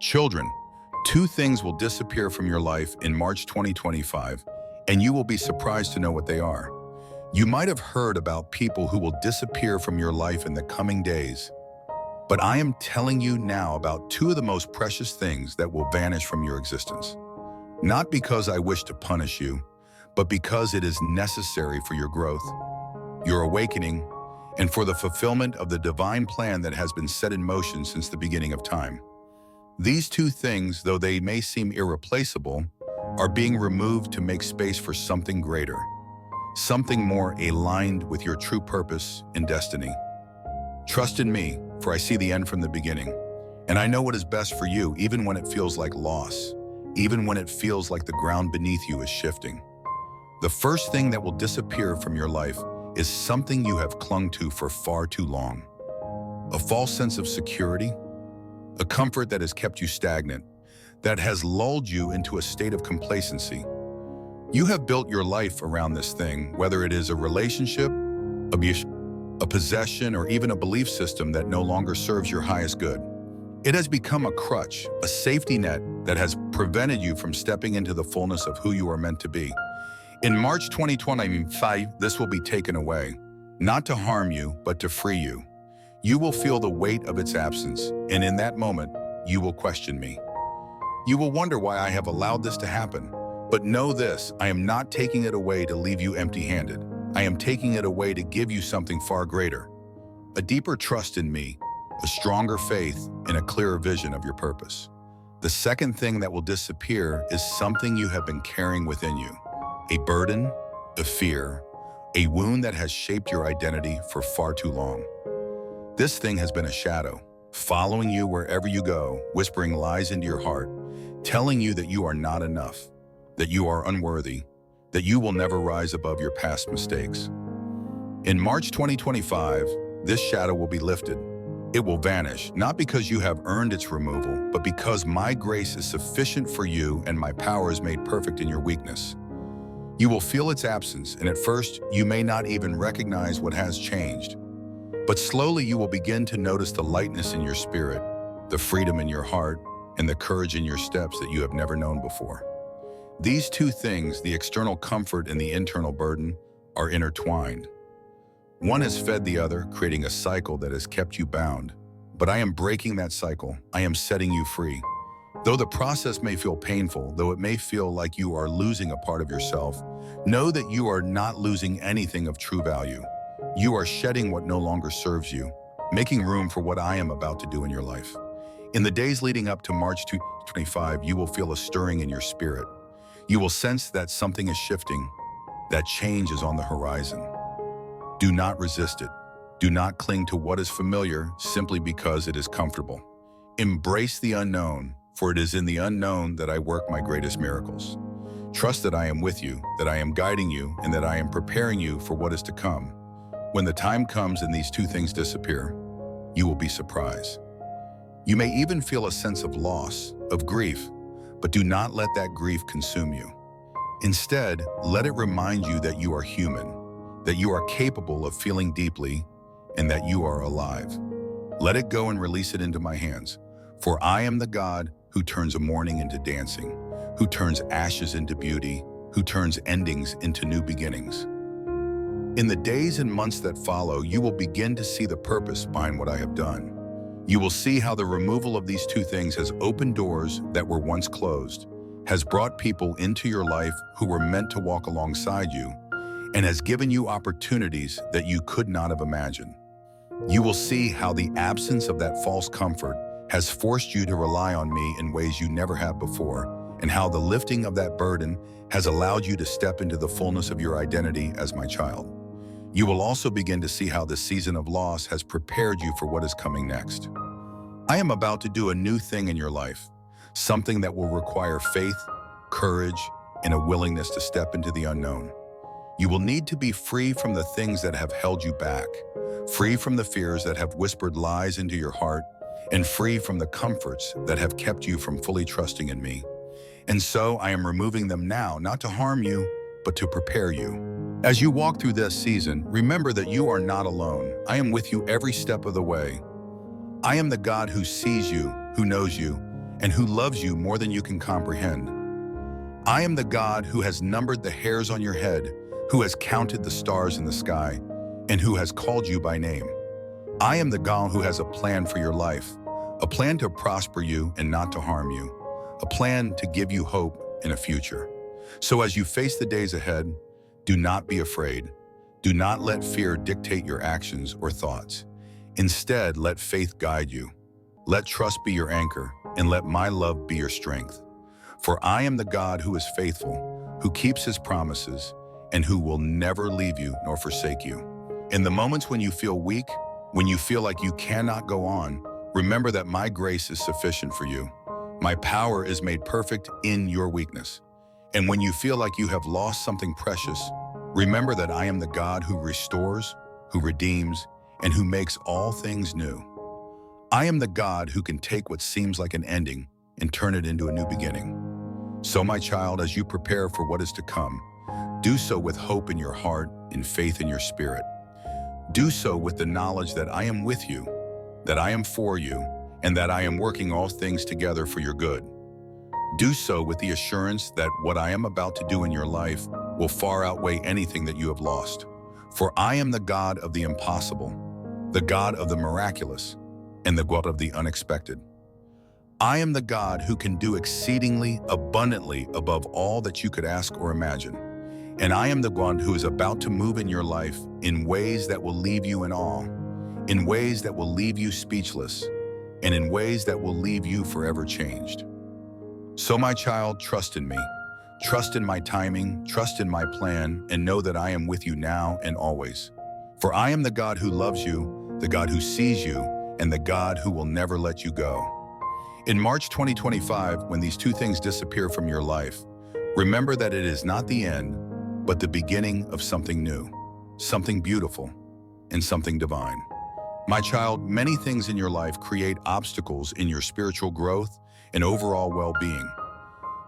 Children, two things will disappear from your life in March 2025, and you will be surprised to know what they are. You might have heard about people who will disappear from your life in the coming days, but I am telling you now about two of the most precious things that will vanish from your existence. Not because I wish to punish you, but because it is necessary for your growth, your awakening, and for the fulfillment of the divine plan that has been set in motion since the beginning of time. These two things, though they may seem irreplaceable, are being removed to make space for something greater, something more aligned with your true purpose and destiny. Trust in me, for I see the end from the beginning, and I know what is best for you, even when it feels like loss, even when it feels like the ground beneath you is shifting. The first thing that will disappear from your life is something you have clung to for far too long. A false sense of security, a comfort that has kept you stagnant, that has lulled you into a state of complacency. You have built your life around this thing, whether it is a relationship, a possession, or even a belief system that no longer serves your highest good. It has become a crutch, a safety net that has prevented you from stepping into the fullness of who you are meant to be. In March 2025, this will be taken away, not to harm you, but to free you. You will feel the weight of its absence, and in that moment, you will question me. You will wonder why I have allowed this to happen. But know this, I am not taking it away to leave you empty-handed. I am taking it away to give you something far greater. A deeper trust in me, a stronger faith, and a clearer vision of your purpose. The second thing that will disappear is something you have been carrying within you. A burden, a fear, a wound that has shaped your identity for far too long. This thing has been a shadow, following you wherever you go, whispering lies into your heart, telling you that you are not enough, that you are unworthy, that you will never rise above your past mistakes. In March 2025, this shadow will be lifted. It will vanish, not because you have earned its removal, but because my grace is sufficient for you and my power is made perfect in your weakness. You will feel its absence, and at first, you may not even recognize what has changed. But slowly you will begin to notice the lightness in your spirit, the freedom in your heart, and the courage in your steps that you have never known before. These two things, the external comfort and the internal burden, are intertwined. One has fed the other, creating a cycle that has kept you bound. But I am breaking that cycle. I am setting you free. Though the process may feel painful, though it may feel like you are losing a part of yourself, know that you are not losing anything of true value. You are shedding what no longer serves you, making room for what I am about to do in your life. In the days leading up to March 2025, you will feel a stirring in your spirit. You will sense that something is shifting, that change is on the horizon. Do not resist it. Do not cling to what is familiar simply because it is comfortable. Embrace the unknown, for it is in the unknown that I work my greatest miracles. Trust that I am with you, that I am guiding you, and that I am preparing you for what is to come. When the time comes and these two things disappear, you will be surprised. You may even feel a sense of loss, of grief, but do not let that grief consume you. Instead, let it remind you that you are human, that you are capable of feeling deeply, and that you are alive. Let it go and release it into my hands, for I am the God who turns a mourning into dancing, who turns ashes into beauty, who turns endings into new beginnings. In the days and months that follow, you will begin to see the purpose behind what I have done. You will see how the removal of these two things has opened doors that were once closed, has brought people into your life who were meant to walk alongside you, and has given you opportunities that you could not have imagined. You will see how the absence of that false comfort has forced you to rely on me in ways you never have before, and how the lifting of that burden has allowed you to step into the fullness of your identity as my child. You will also begin to see how the season of loss has prepared you for what is coming next. I am about to do a new thing in your life, something that will require faith, courage, and a willingness to step into the unknown. You will need to be free from the things that have held you back, free from the fears that have whispered lies into your heart, and free from the comforts that have kept you from fully trusting in me. And so I am removing them now, not to harm you, but to prepare you. As you walk through this season, remember that you are not alone. I am with you every step of the way. I am the God who sees you, who knows you, and who loves you more than you can comprehend. I am the God who has numbered the hairs on your head, who has counted the stars in the sky, and who has called you by name. I am the God who has a plan for your life, a plan to prosper you and not to harm you, a plan to give you hope and a future. So as you face the days ahead, do not be afraid. Do not let fear dictate your actions or thoughts. Instead, let faith guide you. Let trust be your anchor, and let my love be your strength. For I am the God who is faithful, who keeps his promises, and who will never leave you nor forsake you. In the moments when you feel weak, when you feel like you cannot go on, remember that my grace is sufficient for you. My power is made perfect in your weakness. And when you feel like you have lost something precious, remember that I am the God who restores, who redeems, and who makes all things new. I am the God who can take what seems like an ending and turn it into a new beginning. So, my child, as you prepare for what is to come, do so with hope in your heart and faith in your spirit. Do so with the knowledge that I am with you, that I am for you, and that I am working all things together for your good. Do so with the assurance that what I am about to do in your life will far outweigh anything that you have lost. For I am the God of the impossible, the God of the miraculous, and the God of the unexpected. I am the God who can do exceedingly abundantly above all that you could ask or imagine. And I am the one who is about to move in your life in ways that will leave you in awe, in ways that will leave you speechless, and in ways that will leave you forever changed. So, my child, trust in me. Trust in my timing, trust in my plan, and know that I am with you now and always. For I am the God who loves you, the God who sees you, and the God who will never let you go. In March 2025, when these two things disappear from your life, remember that it is not the end, but the beginning of something new, something beautiful, and something divine. My child, many things in your life create obstacles in your spiritual growth and overall well-being.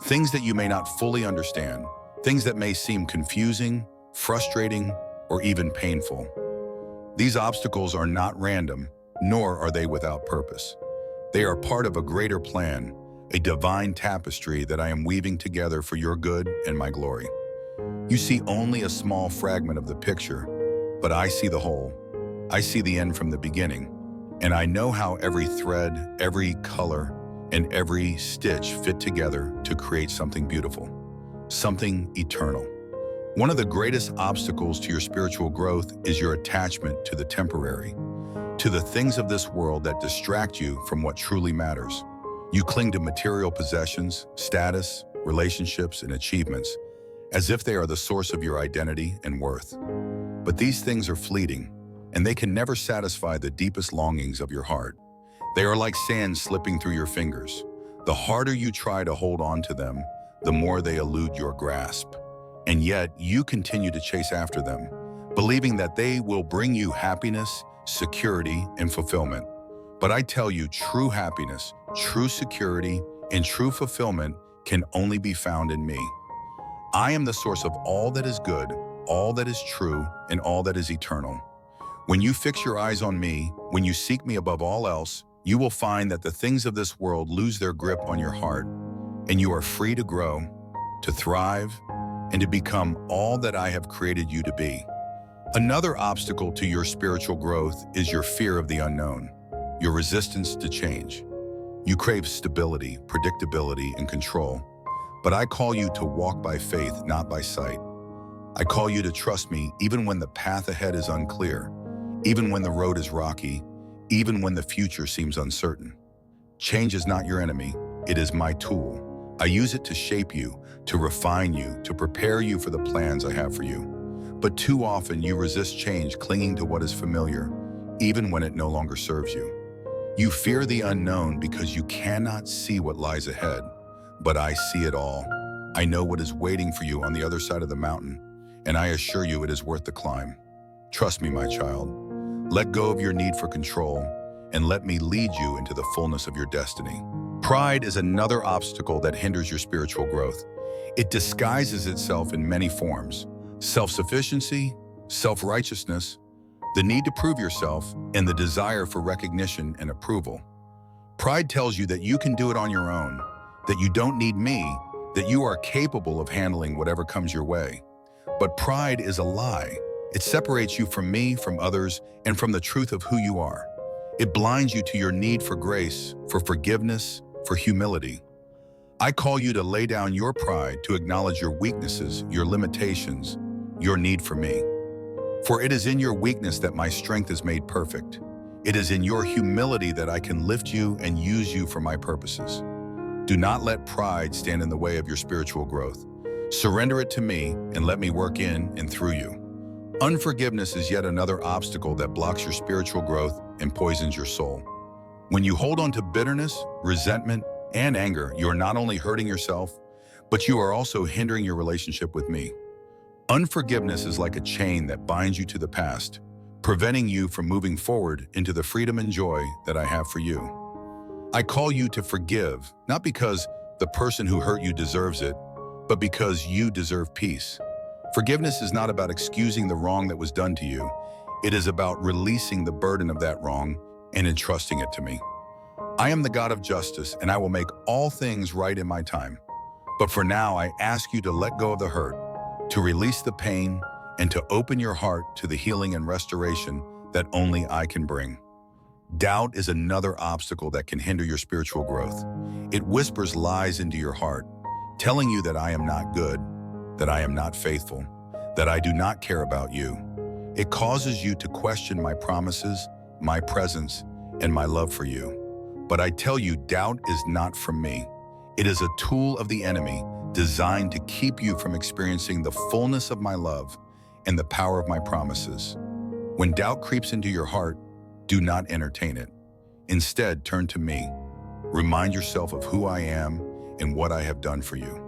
Things that you may not fully understand, things that may seem confusing, frustrating, or even painful. These obstacles are not random, nor are they without purpose. They are part of a greater plan, a divine tapestry that I am weaving together for your good and my glory. You see only a small fragment of the picture, but I see the whole. I see the end from the beginning, and I know how every thread, every color, and every stitch fit together to create something beautiful, something eternal. One of the greatest obstacles to your spiritual growth is your attachment to the temporary, to the things of this world that distract you from what truly matters. You cling to material possessions, status, relationships, and achievements as if they are the source of your identity and worth. But these things are fleeting, and they can never satisfy the deepest longings of your heart. They are like sand slipping through your fingers. The harder you try to hold on to them, the more they elude your grasp. And yet, you continue to chase after them, believing that they will bring you happiness, security, and fulfillment. But I tell you, true happiness, true security, and true fulfillment can only be found in me. I am the source of all that is good, all that is true, and all that is eternal. When you fix your eyes on me, when you seek me above all else, you will find that the things of this world lose their grip on your heart, and you are free to grow, to thrive, and to become all that I have created you to be. Another obstacle to your spiritual growth is your fear of the unknown, your resistance to change. You crave stability, predictability, and control. But I call you to walk by faith, not by sight. I call you to trust me even when the path ahead is unclear, even when the road is rocky, even when the future seems uncertain. Change is not your enemy, it is my tool. I use it to shape you, to refine you, to prepare you for the plans I have for you. But too often you resist change, clinging to what is familiar, even when it no longer serves you. You fear the unknown because you cannot see what lies ahead. But I see it all. I know what is waiting for you on the other side of the mountain, and I assure you it is worth the climb. Trust me, my child. Let go of your need for control, and let me lead you into the fullness of your destiny. Pride is another obstacle that hinders your spiritual growth. It disguises itself in many forms: self-sufficiency, self-righteousness, the need to prove yourself, and the desire for recognition and approval. Pride tells you that you can do it on your own, that you don't need me, that you are capable of handling whatever comes your way. But pride is a lie. It separates you from me, from others, and from the truth of who you are. It blinds you to your need for grace, for forgiveness, for humility. I call you to lay down your pride, to acknowledge your weaknesses, your limitations, your need for me. For it is in your weakness that my strength is made perfect. It is in your humility that I can lift you and use you for my purposes. Do not let pride stand in the way of your spiritual growth. Surrender it to me and let me work in and through you. Unforgiveness is yet another obstacle that blocks your spiritual growth and poisons your soul. When you hold on to bitterness, resentment, and anger, you are not only hurting yourself, but you are also hindering your relationship with me. Unforgiveness is like a chain that binds you to the past, preventing you from moving forward into the freedom and joy that I have for you. I call you to forgive, not because the person who hurt you deserves it, but because you deserve peace. Forgiveness is not about excusing the wrong that was done to you. It is about releasing the burden of that wrong and entrusting it to me. I am the God of justice, and I will make all things right in my time. But for now, I ask you to let go of the hurt, to release the pain, and to open your heart to the healing and restoration that only I can bring. Doubt is another obstacle that can hinder your spiritual growth. It whispers lies into your heart, telling you that I am not good, that I am not faithful, that I do not care about you. It causes you to question my promises, my presence, and my love for you. But I tell you, doubt is not from me. It is a tool of the enemy designed to keep you from experiencing the fullness of my love and the power of my promises. When doubt creeps into your heart, do not entertain it. Instead, turn to me. Remind yourself of who I am and what I have done for you.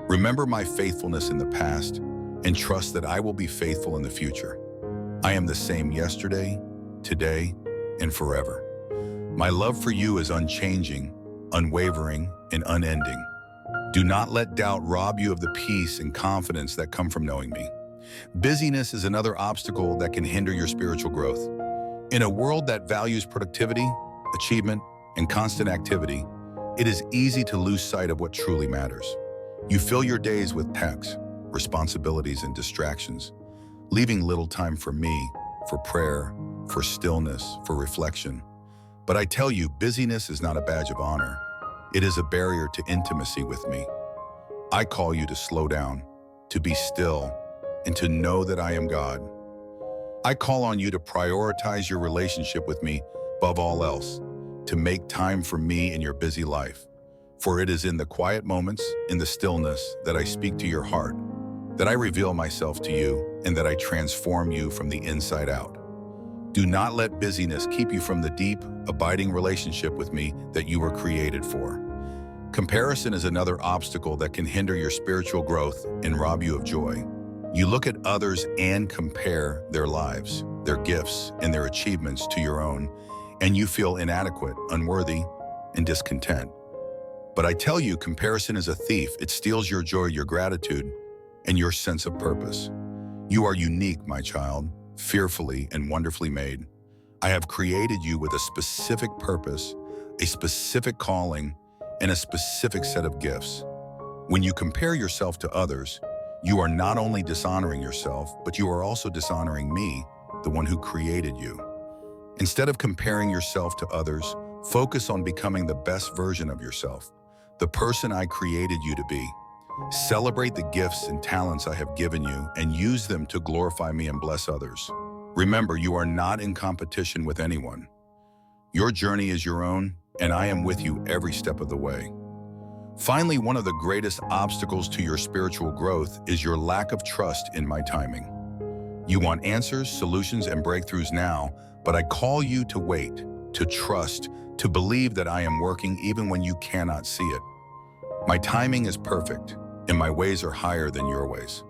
Remember my faithfulness in the past and trust that I will be faithful in the future. I am the same yesterday, today, and forever. My love for you is unchanging, unwavering, and unending. Do not let doubt rob you of the peace and confidence that come from knowing me. Busyness is another obstacle that can hinder your spiritual growth. In a world that values productivity, achievement, and constant activity, it is easy to lose sight of what truly matters. You fill your days with tasks, responsibilities, and distractions, leaving little time for me, for prayer, for stillness, for reflection. But I tell you, busyness is not a badge of honor. It is a barrier to intimacy with me. I call you to slow down, to be still, and to know that I am God. I call on you to prioritize your relationship with me above all else, to make time for me in your busy life. For it is in the quiet moments, in the stillness, that I speak to your heart, that I reveal myself to you, and that I transform you from the inside out. Do not let busyness keep you from the deep, abiding relationship with me that you were created for. Comparison is another obstacle that can hinder your spiritual growth and rob you of joy. You look at others and compare their lives, their gifts, and their achievements to your own, and you feel inadequate, unworthy, and discontent. But I tell you, comparison is a thief. It steals your joy, your gratitude, and your sense of purpose. You are unique, my child, fearfully and wonderfully made. I have created you with a specific purpose, a specific calling, and a specific set of gifts. When you compare yourself to others, you are not only dishonoring yourself, but you are also dishonoring me, the one who created you. Instead of comparing yourself to others, focus on becoming the best version of yourself, the person I created you to be. Celebrate the gifts and talents I have given you and use them to glorify me and bless others. Remember, you are not in competition with anyone. Your journey is your own, and I am with you every step of the way. Finally, one of the greatest obstacles to your spiritual growth is your lack of trust in my timing. You want answers, solutions, and breakthroughs now, but I call you to wait, to trust, to believe that I am working even when you cannot see it. My timing is perfect, and my ways are higher than your ways.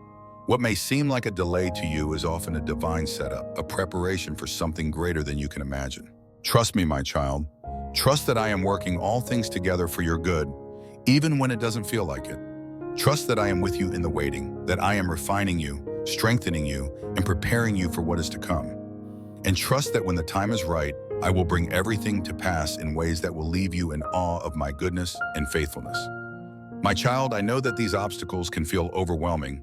What may seem like a delay to you is often a divine setup, a preparation for something greater than you can imagine. Trust me, my child. Trust that I am working all things together for your good, even when it doesn't feel like it. Trust that I am with you in the waiting, that I am refining you, strengthening you, and preparing you for what is to come. And trust that when the time is right, I will bring everything to pass in ways that will leave you in awe of my goodness and faithfulness. My child, I know that these obstacles can feel overwhelming,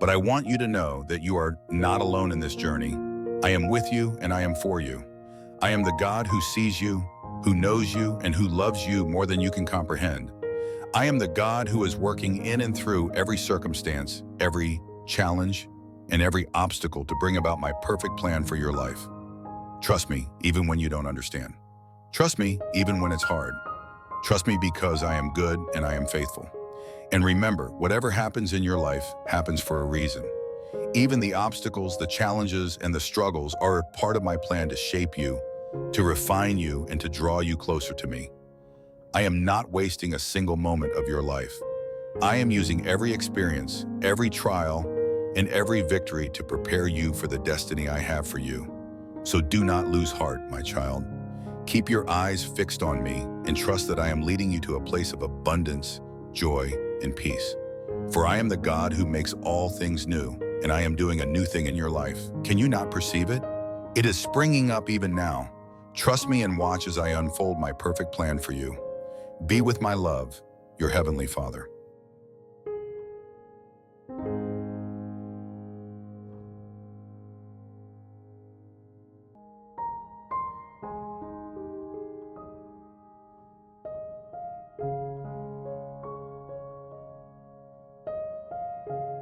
but I want you to know that you are not alone in this journey. I am with you and I am for you. I am the God who sees you, who knows you, and who loves you more than you can comprehend. I am the God who is working in and through every circumstance, every challenge, and every obstacle to bring about my perfect plan for your life. Trust me, even when you don't understand. Trust me, even when it's hard. Trust me because I am good and I am faithful. And remember, whatever happens in your life happens for a reason. Even the obstacles, the challenges, and the struggles are a part of my plan to shape you, to refine you, and to draw you closer to me. I am not wasting a single moment of your life. I am using every experience, every trial, and every victory to prepare you for the destiny I have for you. So do not lose heart, my child. Keep your eyes fixed on me and trust that I am leading you to a place of abundance, joy, and peace. For I am the God who makes all things new, and I am doing a new thing in your life. Can you not perceive it? It is springing up even now. Trust me and watch as I unfold my perfect plan for you. Be with my love, your Heavenly Father.